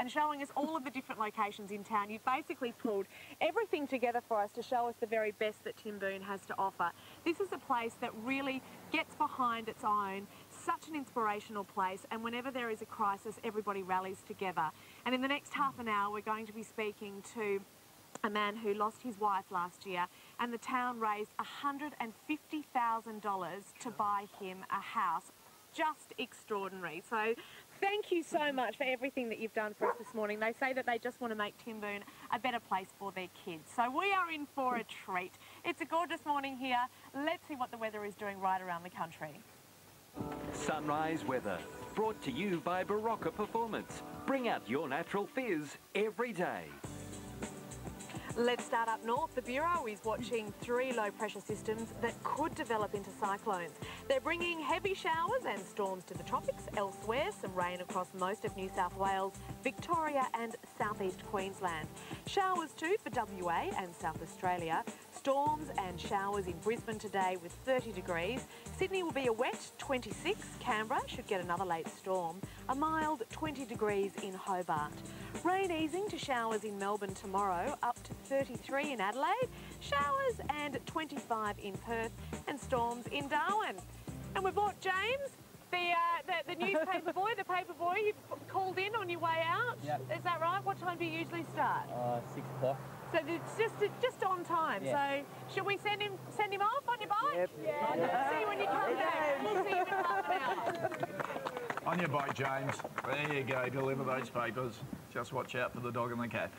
and showing us all of the different locations in town. You've basically pulled everything together for us to show us the very best that Timboon has to offer. This is a place that really gets behind its own, such an inspirational place, and whenever there is a crisis, everybody rallies together. And in the next half an hour, we're going to be speaking to a man who lost his wife last year, and the town raised $150,000 to buy him a house. Just extraordinary. So thank you so much for everything that you've done for us this morning. They say that they just want to make Timboon a better place for their kids. So we are in for a treat. It's a gorgeous morning here. Let's see what the weather is doing right around the country. Sunrise weather, brought to you by Barocca Performance. Bring out your natural fizz every day. Let's start up north. The Bureau is watching 3 low-pressure systems that could develop into cyclones. They're bringing heavy showers and storms to the tropics. Elsewhere, some rain across most of New South Wales, Victoria and southeast Queensland. Showers too for WA and South Australia. Storms and showers in Brisbane today with 30 degrees. Sydney will be a wet 26. Canberra should get another late storm. A mild 20 degrees in Hobart. Rain easing to showers in Melbourne tomorrow, up to 33 in Adelaide. Showers and 25 in Perth, and storms in Darwin. And we've brought James, the newspaper boy, the paper boy. You've called in on your way out. Yep. Is that right? What time do you usually start? 6 o'clock. So it's just on time. Yeah. So should we send him off on your bike? Yep. Yeah. Let's see when you come back. We'll see you in half an hour. On your bike, James. There you go. Deliver those papers. Just watch out for the dog and the cat.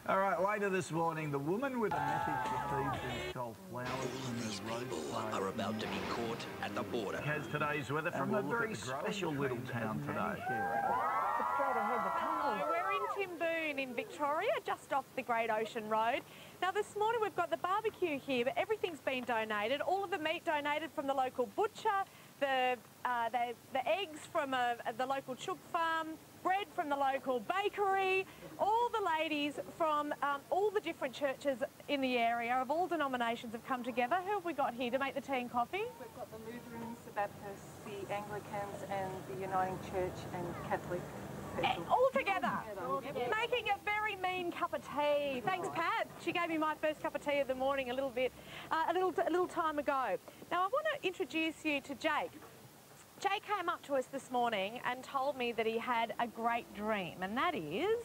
All right, later this morning, the woman with a message received and stole flowers from the People are about to be caught at the border. Has today's weather from a very special little town today. We're in Timboon in Victoria, just off the Great Ocean Road. Now this morning we've got the barbecue here, but everything's been donated. All of the meat donated from the local butcher, the eggs from the local chook farm, bread from the local bakery. All the ladies from all the different churches in the area of all denominations have come together. Who have we got here to make the tea and coffee? We've got the Lutherans, the Baptists, the Anglicans and the Uniting Church and Catholic people. All together, making a very mean cup of tea. Thanks, Pat. She gave me my first cup of tea of the morning a little time ago. Now I want to introduce you to Jake. Jake came up to us this morning and told me that he had a great dream, and that is...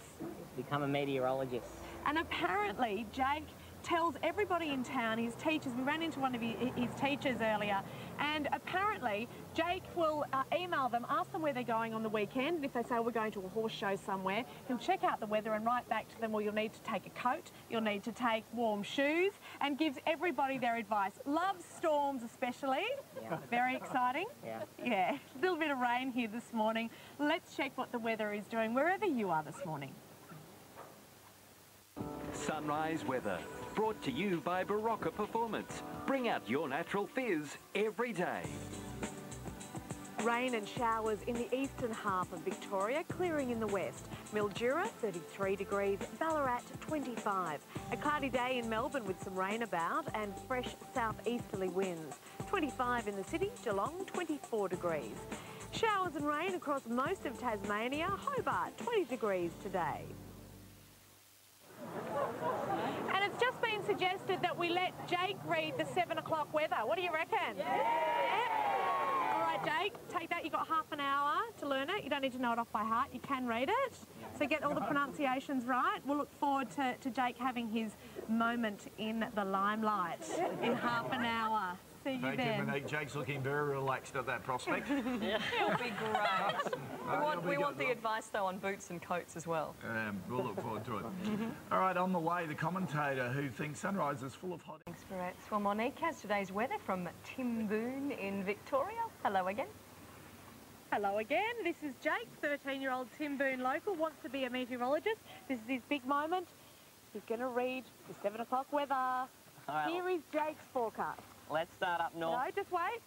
become a meteorologist. And apparently Jake tells everybody in town, his teachers, we ran into one of his teachers earlier, and apparently Jake will email them, ask them where they're going on the weekend, and if they say we're going to a horse show somewhere, he'll check out the weather and write back to them, well, you'll need to take a coat, you'll need to take warm shoes, and gives everybody their advice. Loves storms especially. Yeah. Very exciting. Yeah. Yeah. A little bit of rain here this morning. Let's check what the weather is doing wherever you are this morning. Sunrise weather, brought to you by Barocca Performance. Bring out your natural fizz every day. Rain and showers in the eastern half of Victoria, clearing in the west. Mildura, 33 degrees, Ballarat, 25. A cloudy day in Melbourne with some rain about and fresh southeasterly winds. 25 in the city, Geelong, 24 degrees. Showers and rain across most of Tasmania, Hobart, 20 degrees today. And it's just been suggested that we let Jake read the 7 o'clock weather. What do you reckon? Yeah. All right, Jake, take that. You've got half an hour to learn it. You don't need to know it off by heart. You can read it. So get all the pronunciations right. We'll look forward to Jake having his moment in the limelight in half an hour. See you then. Thank you, Monique. Jake's looking very relaxed at that prospect. Yeah. It'll be great. We want the advice, though, on boots and coats as well. We'll look forward to it. All right, on the way, the commentator who thinks sunrise is full of hot... Thanks, Brett. Well, Monique has today's weather from Timboon in Victoria. Hello again. Hello again. This is Jake, 13-year-old Timboon local, wants to be a meteorologist. This is his big moment. He's going to read the 7 o'clock weather. Right. Here is Jake's forecast. Let's start up north. No, just wait.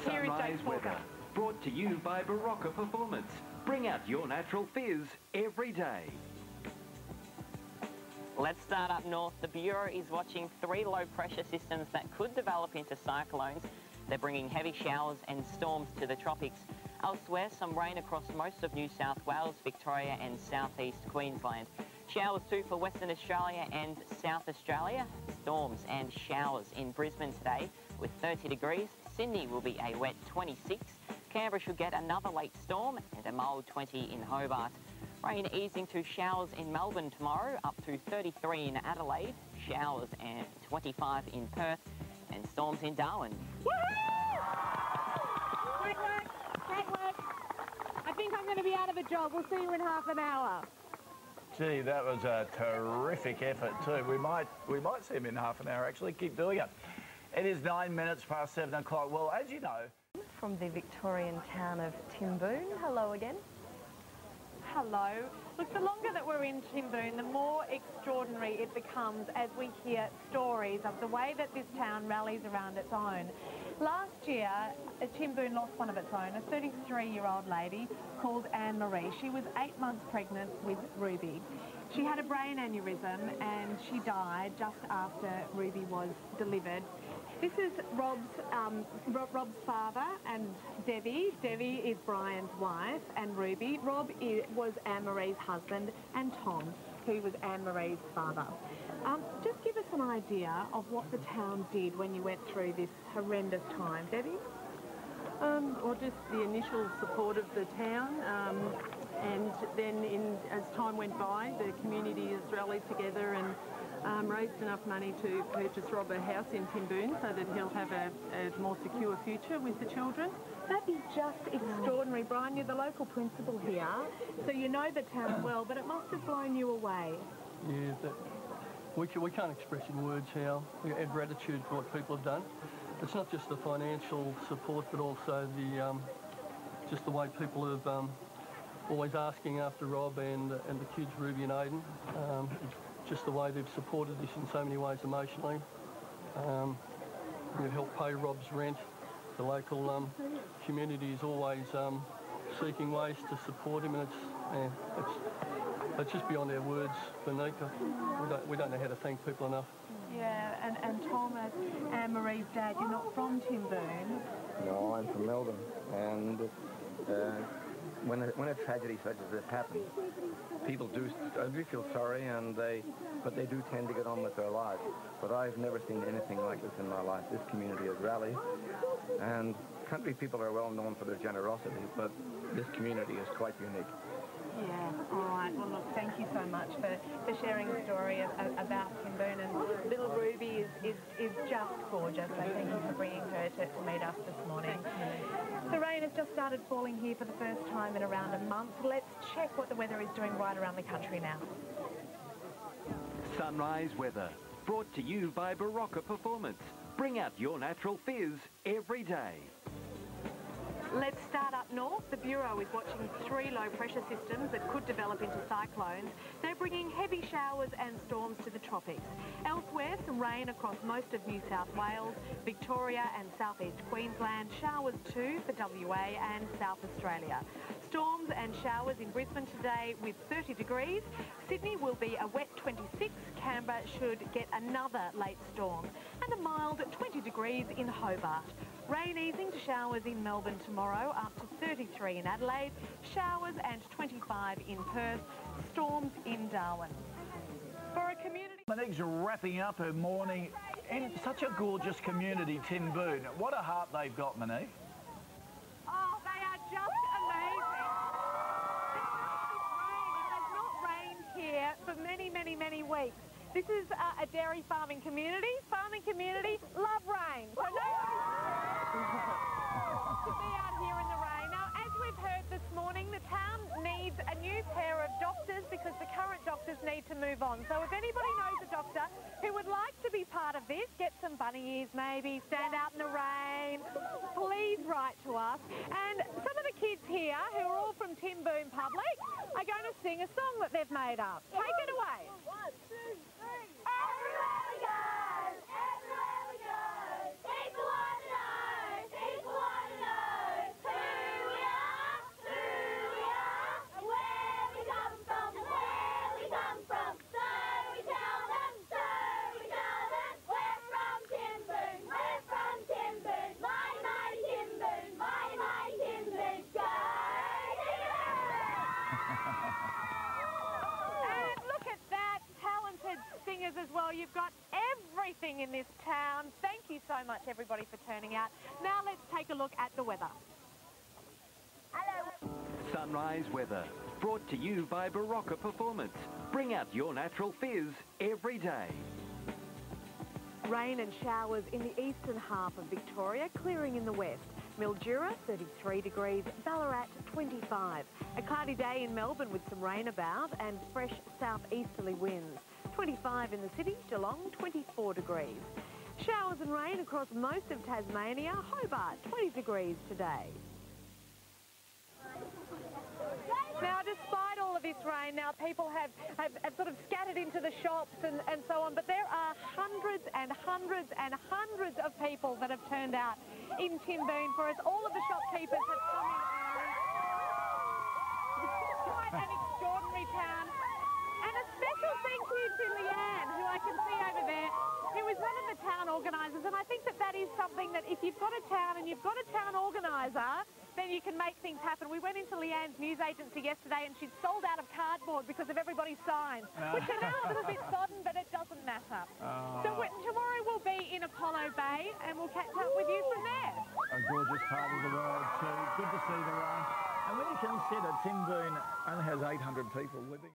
Here is Jake's forecast. Brought to you by Barocca Performance. Bring out your natural fizz every day. Let's start up north. The Bureau is watching 3 low-pressure systems that could develop into cyclones. They're bringing heavy showers and storms to the tropics. Elsewhere, some rain across most of New South Wales, Victoria and southeast Queensland. Showers too for Western Australia and South Australia. Storms and showers in Brisbane today with 30 degrees. Sydney will be a wet 26. Canberra should get another late storm and a mild 20 in Hobart. Rain easing to showers in Melbourne tomorrow, up to 33 in Adelaide. Showers and 25 in Perth and storms in Darwin. Great work, great work. I think I'm going to be out of a job. We'll see you in half an hour. Gee, that was a terrific effort too. We might see him in half an hour actually. Keep doing it. It is 9 minutes past 7 o'clock. Well, as you know... From the Victorian town of Timboon. Hello again. Hello. Look, the longer that we're in Timboon, the more extraordinary it becomes as we hear stories of the way that this town rallies around its own. Last year, Timboon lost one of its own, a 33-year-old lady called Anne-Marie. She was 8 months pregnant with Ruby. She had a brain aneurysm and she died just after Ruby was delivered. This is Rob's father and Debbie. Debbie is Brian's wife and Ruby. Rob was Anne-Marie's husband, and Tom, who was Anne-Marie's father. Just give us an idea of what the town did when you went through this horrendous time. Debbie? Or just the initial support of the town, and then as time went by, the community has rallied together and raised enough money to purchase Rob a house in Timboon so that he'll have a more secure future with the children. That is just extraordinary. Brian, you're the local principal here, so you know the town well, but it must have blown you away. Yeah, we can't express in words how our gratitude for what people have done. It's not just the financial support, but also just the way people have always asking after Rob and the kids, Ruby and Aiden. Just the way they've supported this in so many ways emotionally. We've helped pay Rob's rent. The local community is always seeking ways to support him, and it's just beyond our words, Benika. We don't know how to thank people enough. Yeah, and Thomas, Anne-Marie's dad, you're not from Timboon. No, I'm from Melbourne, and when a tragedy such as this happens, people do feel sorry, but they do tend to get on with their lives. But I've never seen anything like this in my life. This community has rallied, and country people are well known for their generosity, but this community is quite unique. Yeah, all right. Well, look, thank you so much for sharing the story about Timboon. And little Ruby is just gorgeous, so thank you for bringing her to meet us this morning. The rain has just started falling here for the first time in around a month. Let's check what the weather is doing right around the country now. Sunrise weather, brought to you by Barocca Performance. Bring out your natural fizz every day. Let's start up north. The Bureau is watching 3 low-pressure systems that could develop into cyclones. They're bringing heavy showers and storms to the tropics. Elsewhere, some rain across most of New South Wales, Victoria and southeast Queensland. Showers too for WA and South Australia. Storms and showers in Brisbane today with 30 degrees. Sydney will be a wet 26. Canberra should get another late storm. And a mild 20 degrees in Hobart. Rain easing to showers in Melbourne tomorrow, up to 33 in Adelaide, showers and 25 in Perth, storms in Darwin. For a community... Monique's wrapping up her morning in such a gorgeous community, Timboon. What a heart they've got, Monique. Oh, they are just amazing. It has not rained here for many weeks. This is a dairy farming community. Farming community, love rain. So no to be out here in the rain. Now, as we've heard this morning, the town needs a new pair of doctors because the current doctors need to move on. So if anybody knows a doctor who would like to be part of this, get some bunny ears maybe, stand out in the rain, please write to us. And some of the kids here, who are all from Timboon Public, are going to sing a song that they've made up. Take it away. 1, 2, 3. Everywhere we go, everywhere we go, people want to know, people want to know who we are, and where we come from, and where we come from. So we tell them, we're from Timboon, mighty, mighty Timboon, go! so much, everybody, for turning out. Now let's take a look at the weather. Sunrise weather, brought to you by Barocca Performance. Bring out your natural fizz every day. Rain and showers in the eastern half of Victoria, clearing in the west. Mildura, 33 degrees, Ballarat, 25. A cloudy day in Melbourne with some rain about and fresh southeasterly winds. 25 in the city, Geelong, 24 degrees. Showers and rain across most of Tasmania, Hobart, 20 degrees today. Now, despite all of this rain, now people have sort of scattered into the shops and so on, but there are hundreds and hundreds and hundreds of people that have turned out in Timboon for us. All of the shopkeepers have come in early. It's quite an extraordinary town. And a special thank you to Leanne, who I can see over there, who is one of the town organisers. And I think that that is something that if you've got a town and you've got a town organiser, then you can make things happen. We went into Leanne's news agency yesterday and she'd sold out of cardboard because of everybody's signs, which are now a little bit sodden, but it doesn't matter. So tomorrow we'll be in Apollo Bay and we'll catch up with you from there. A gorgeous part of the world too. Good to see the rain. And when you consider Timboon only has 800 people living.